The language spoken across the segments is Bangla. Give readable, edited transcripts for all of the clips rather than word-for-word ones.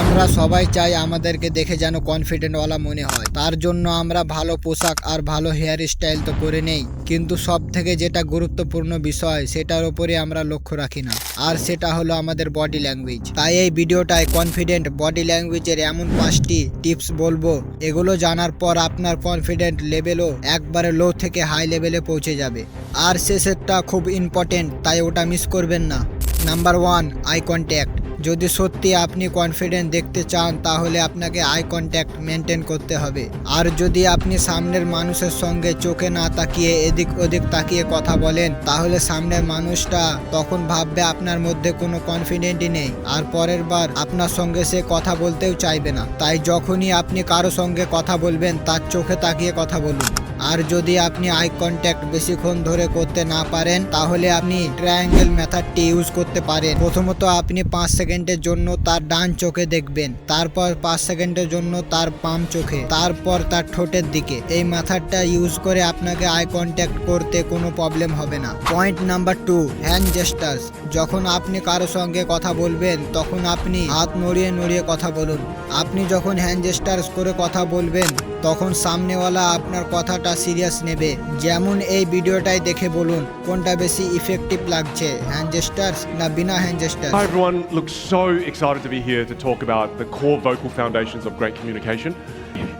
আমরা সবাই চাই আমাদেরকে দেখে যেন কনফিডেন্টওয়ালা মনে হয়, তার জন্য আমরা ভালো পোশাক আর ভালো হেয়ার স্টাইল তো করে নেই, কিন্তু সব থেকে যেটা গুরুত্বপূর্ণ বিষয় সেটার উপরে আমরা লক্ষ্য রাখি না, আর সেটা হলো আমাদের বডি ল্যাঙ্গুয়েজ। তাই এই ভিডিওটায় কনফিডেন্ট বডি ল্যাঙ্গুয়েজের এমন 5টি টিপস বলবো, এগুলো জানার পর আপনার কনফিডেন্ট লেভেলও একবারে লো থেকে হাই লেভেলে পৌঁছে যাবে। আর শেষেরটা খুব ইম্পর্টেন্ট, তাই ওটা মিস করবেন না। Number 1, eye contact. যদি সত্যি আপনি কনফিডেন্ট দেখতে চান তাহলে আপনাকে আই কন্ট্যাক্ট মেনটেন করতে হবে। আর যদি আপনি সামনের মানুষের সঙ্গে চোখে না তাকিয়ে এদিক ওদিক তাকিয়ে কথা বলেন, তাহলে সামনের মানুষটা তখন ভাববে আপনার মধ্যে কোনো কনফিডেন্টই নেই, আর পরের বার আপনার সঙ্গে সে কথা বলতেও চাইবে না। তাই যখনই আপনি কারো সঙ্গে কথা বলবেন তার চোখে তাকিয়ে কথা বলুন। আর যদি আপনি আই কন্ট্যাক্ট বেশিক্ষণ ধরে করতে না পারেন, তাহলে আপনি ট্রায়াঙ্গেল মেথডটি ইউজ করতে পারেন। প্রথমত আপনি 5 সেকেন্ডের জন্য তার ডান চোখে দেখবেন, তারপর 5 সেকেন্ডের জন্য তার বাম চোখে, তারপর তার ঠোঁটের দিকে। এই মেথডটা ইউজ করে আপনাকে আই কন্ট্যাক্ট করতে কোনো প্রবলেম হবে না। Point number 2, hand gestures. যখন আপনি কারো সঙ্গে কথা বলবেন তখন আপনি হাত নড়িয়ে নড়িয়ে কথা বলুন। আপনি যখন হ্যান্ড জেস্টার্স করে কথা বলবেন তখন সামনেওয়ালা আপনার কথাটা সিরিয়াস নেবে। যেমন এই ভিডিওটাই দেখে বলুন কোনটা বেশি ইফেক্টিভ লাগছে, হ্যান্ড জেস্টার্স না বিনা hand gestures. Hi everyone, look, so excited to be here to talk about the core vocal foundations of great communication.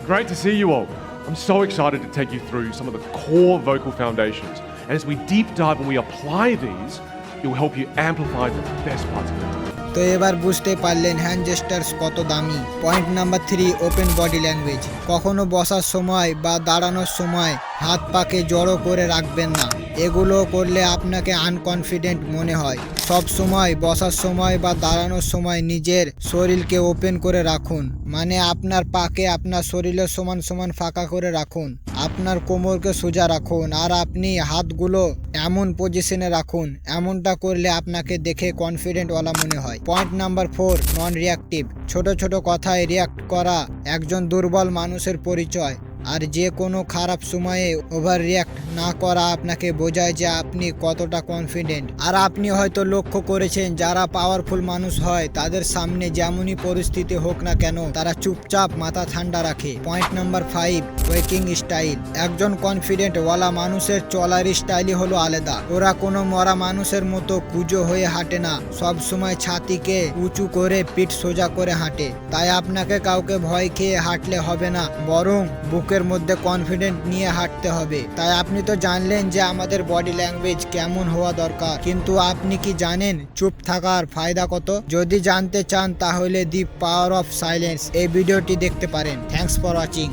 Great to see you all. I'm so excited to take you through some of the core vocal foundations. And as we deep dive and we apply these, it will help you amplify the best parts of it. তো এবার বুঝতে পারলেন হ্যান্ড জেস্টার্স কত দামি। Point number 3, open body language. কখনো বসার সময় বা দাঁড়ানোর সময় হাত পাকে জড়ো করে রাখবেন না, এগুলো করলে আপনাকে আনকনফিডেন্ট মনে হয়। সব সময় বসার সময় বা দাঁড়ানোর সময় নিজের শরীরকে ওপেন করে রাখুন, মানে আপনার পাকে আপনার শরীরের সমান সমান ফাঁকা করে রাখুন, আপনার কোমরকে সোজা রাখুন, আর আপনি হাতগুলো এমন পজিশনে রাখুন, এমনটা করলে আপনাকে দেখে কনফিডেন্টওয়ালা মনে হয়। পয়েন্ট নাম্বার 4, নন রিয়াক্টিভ। ছোট ছোট কথায় রিয়াক্ট করা একজন দুর্বল মানুষের পরিচয়, আর যে কোনো খারাপ সময়ে ওভার রিয়াক্ট না করা আপনাকে বোঝায় যে আপনি কতটা কনফিডেন্ট। আর আপনি হয়তো লক্ষ্য করেছেন যারা পাওয়ারফুল মানুষ হয় তাদের সামনে যেমনই পরিস্থিতি হোক না কেন তারা চুপচাপ মাথা ঠান্ডা রাখে। Point number 5, waking style. একজন কনফিডেন্ট ওয়ালা মানুষের চলার স্টাইলই হলো আলাদা। ওরা কোনো মরা মানুষের মতো কুজো হয়ে হাঁটে না, সব সময় ছাতিকে উঁচু করে পিঠ সোজা করে হাঁটে। তাই আপনাকে কাউকে ভয় খেয়ে হাঁটলে হবে না, বরং বুকের মধ্যে কনফিডেন্ট নিয়ে হাঁটতে হবে। তাই আপনি তো জানলেন যে আমাদের বডি ল্যাঙ্গুয়েজ কেমন হওয়া দরকার, কিন্তু আপনি কি জানেন চুপ থাকার ফায়দা কত? যদি জানতে চান তাহলে দি পাওয়ার অফ সাইলেন্স এই ভিডিওটি দেখতে পারেন। Thanks for watching.